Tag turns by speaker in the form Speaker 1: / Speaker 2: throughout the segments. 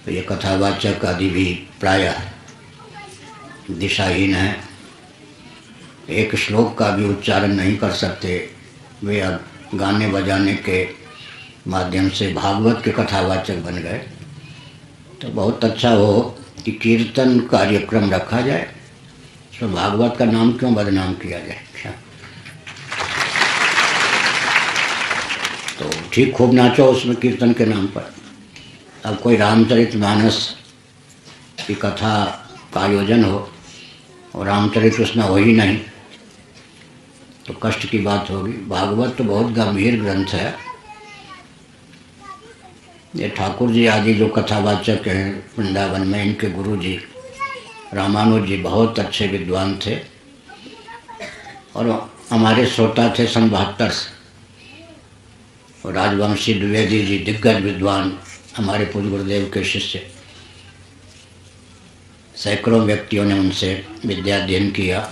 Speaker 1: तो ये कथावाचक आदि भी प्रायः दिशाहीन है, एक श्लोक का भी उच्चारण नहीं कर सकते। वे अब गाने बजाने के माध्यम से भागवत के कथावाचक बन गए। तो बहुत अच्छा हो कि कीर्तन कार्यक्रम रखा जाए, तो भागवत का नाम क्यों बदनाम किया जाए। तो ठीक खूब नाचो उसमें कीर्तन के नाम पर। अब कोई रामचरितमानस की कथा का आयोजन हो और रामचरित उसमें हो ही नहीं तो कष्ट की बात होगी। भागवत तो बहुत गंभीर ग्रंथ है। ये ठाकुर जी आदि जो कथावाचक हैं वृंदावन में, इनके गुरु जी रामानुज जी बहुत अच्छे विद्वान थे और हमारे श्रोता थे सन 72 से। और राजवंशी द्विवेदी जी दिग्गज विद्वान, हमारे पूज्य गुरुदेव के शिष्य, सैकड़ों व्यक्तियों ने उनसे विद्या अध्ययन किया।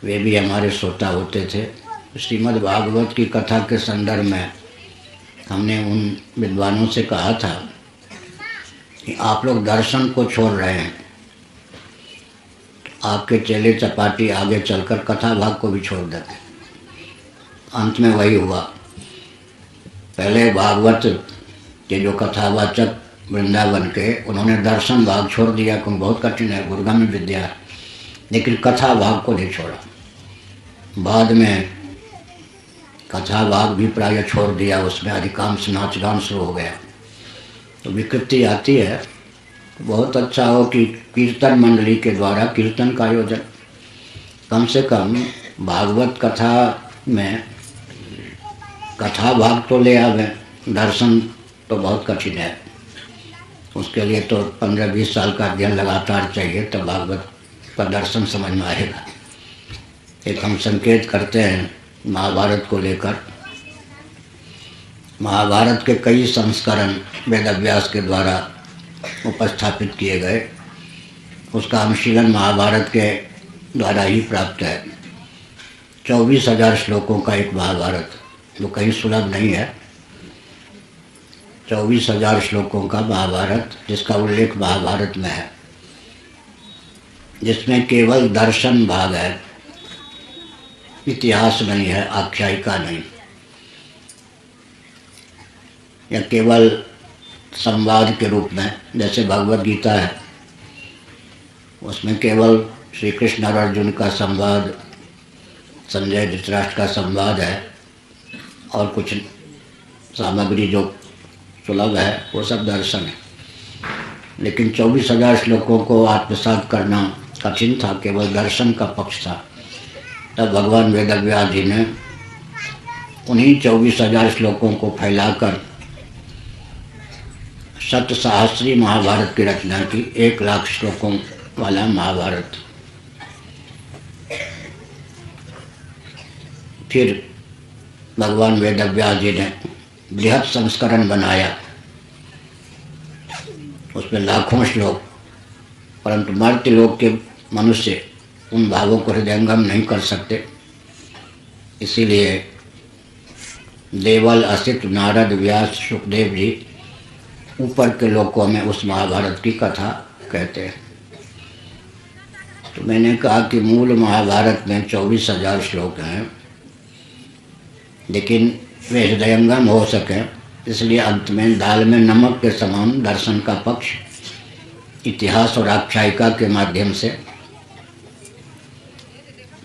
Speaker 1: वे भी हमारे श्रोता होते थे। श्रीमद् भागवत की कथा के संदर्भ में हमने उन विद्वानों से कहा था कि आप लोग दर्शन को छोड़ रहे हैं, आपके चेले चपाटी आगे चलकर कथा भाग को भी छोड़ देते। अंत में वही हुआ। पहले भागवत के जो कथावाचक वृंदावन के, उन्होंने दर्शन भाग छोड़ दिया क्योंकि बहुत कठिन है, गुरुगामी विद्या है, लेकिन कथा भाग को नहीं छोड़ा। बाद में कथा भाग भी प्राय छोड़ दिया, उसमें अधिकांश नाच गान शुरू हो गया। तो विकृति आती है। तो बहुत अच्छा हो कि कीर्तन मंडली के द्वारा कीर्तन का आयोजन, कम से कम भागवत कथा में कथा भाग तो ले आवे, दर्शन तो बहुत कठिन है। उसके लिए तो 15-20 साल का अध्ययन लगातार चाहिए, तब भागवत का दर्शन समझ में आएगा। एक हम संकेत करते हैं महाभारत को लेकर। महाभारत के कई संस्करण वेदव्यास के द्वारा उपस्थापित किए गए। उसका अनुशीलन महाभारत के द्वारा ही प्राप्त है। 24,000 श्लोकों का एक महाभारत, जो कहीं सुलभ नहीं है। 24,000 श्लोकों का महाभारत, जिसका उल्लेख महाभारत में है, जिसमें केवल दर्शन भाग है, इतिहास नहीं है, आख्यायिका नहीं, या केवल संवाद के रूप में जैसे भगवद गीता है, उसमें केवल श्री कृष्ण और अर्जुन का संवाद, संजय धृतराष्ट्र का संवाद है और कुछ सामग्री जो सुलभ है वो सब दर्शन है। लेकिन 24,000 श्लोकों को आत्मसात करना कठिन था, केवल दर्शन का पक्ष था। तब भगवान वेदव्यास जी ने उन्हीं 24,000 श्लोकों को फैलाकर शतसहस्री महाभारत की रचना की, 1 लाख श्लोकों वाला महाभारत। फिर भगवान वेदव्यास जी ने बृहद संस्करण बनाया, उसमें लाखों श्लोक, परंतु मर्त्य लोक के मनुष्य उन भावों को हृदयंगम नहीं कर सकते। इसीलिए देवल, असित, नारद, व्यास, सुखदेव जी ऊपर के लोकों में उस महाभारत की कथा कहते हैं। तो मैंने कहा कि मूल महाभारत में 24,000 श्लोक हैं, लेकिन वे हृदयंगम हो सकें, इसलिए अंत में दाल में नमक के समान दर्शन का पक्ष इतिहास और आख्यायिका के माध्यम से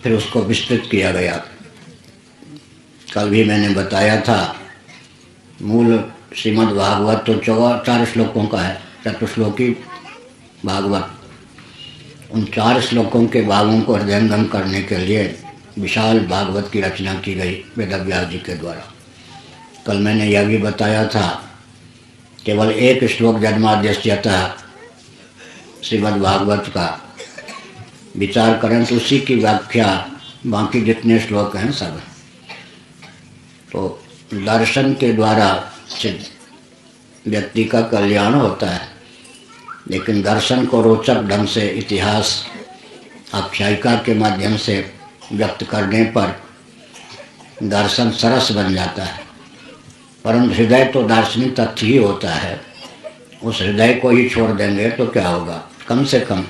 Speaker 1: फिर उसको विस्तृत किया गया। कल भी मैंने बताया था, मूल श्रीमद् भागवत तो 4 श्लोकों का है, चतुश्लोकी भागवत। उन 4 श्लोकों के भावों को हृदयंगम करने के लिए विशाल भागवत की रचना की गई वेदव्यास जी के द्वारा। कल मैंने यह भी बताया था, केवल 1 श्लोक जन्माद्यस्यतः श्रीमद् भागवत का विचार करें तो उसी की व्याख्या बाकी जितने श्लोक हैं सब। तो दर्शन के द्वारा व्यक्ति का कल्याण होता है, लेकिन दर्शन को रोचक ढंग से इतिहास आख्यायिका के माध्यम से व्यक्त करने पर दर्शन सरस बन जाता है। परंतु हृदय तो दार्शनिक तथ्य ही होता है, उस हृदय को ही छोड़ देंगे तो क्या होगा? कम से कम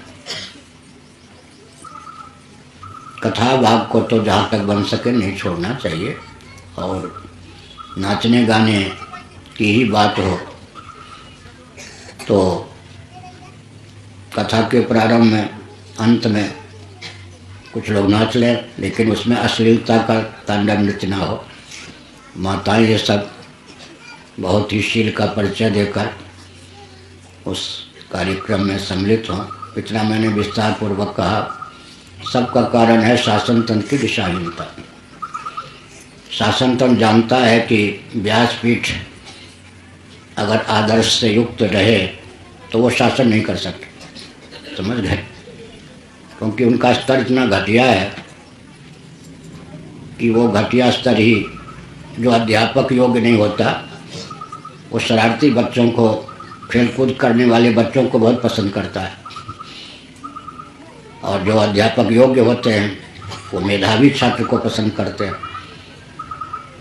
Speaker 1: कथा भाग को तो जहाँ तक बन सके नहीं छोड़ना चाहिए। और नाचने गाने की ही बात हो तो कथा के प्रारंभ में, अंत में कुछ लोग नाच लें, लेकिन उसमें अश्लीलता का तांडव नृत्य ना हो। माताएं ये सब बहुत ही शील का परिचय देकर उस कार्यक्रम में सम्मिलित हों। इतना मैंने विस्तार पूर्वक कहा। सबका कारण है शासन तंत्र की दिशाहीनता। शासन तंत्र जानता है कि व्यासपीठ अगर आदर्श से युक्त रहे तो वो शासन नहीं कर सकते, समझ गए? क्योंकि उनका स्तर इतना घटिया है कि वो घटिया स्तर ही जो अध्यापक योग्य नहीं होता, वो शरारती बच्चों को, खेलकूद करने वाले बच्चों को बहुत पसंद करता है। और जो अध्यापक योग्य होते हैं वो मेधावी छात्र को पसंद करते हैं।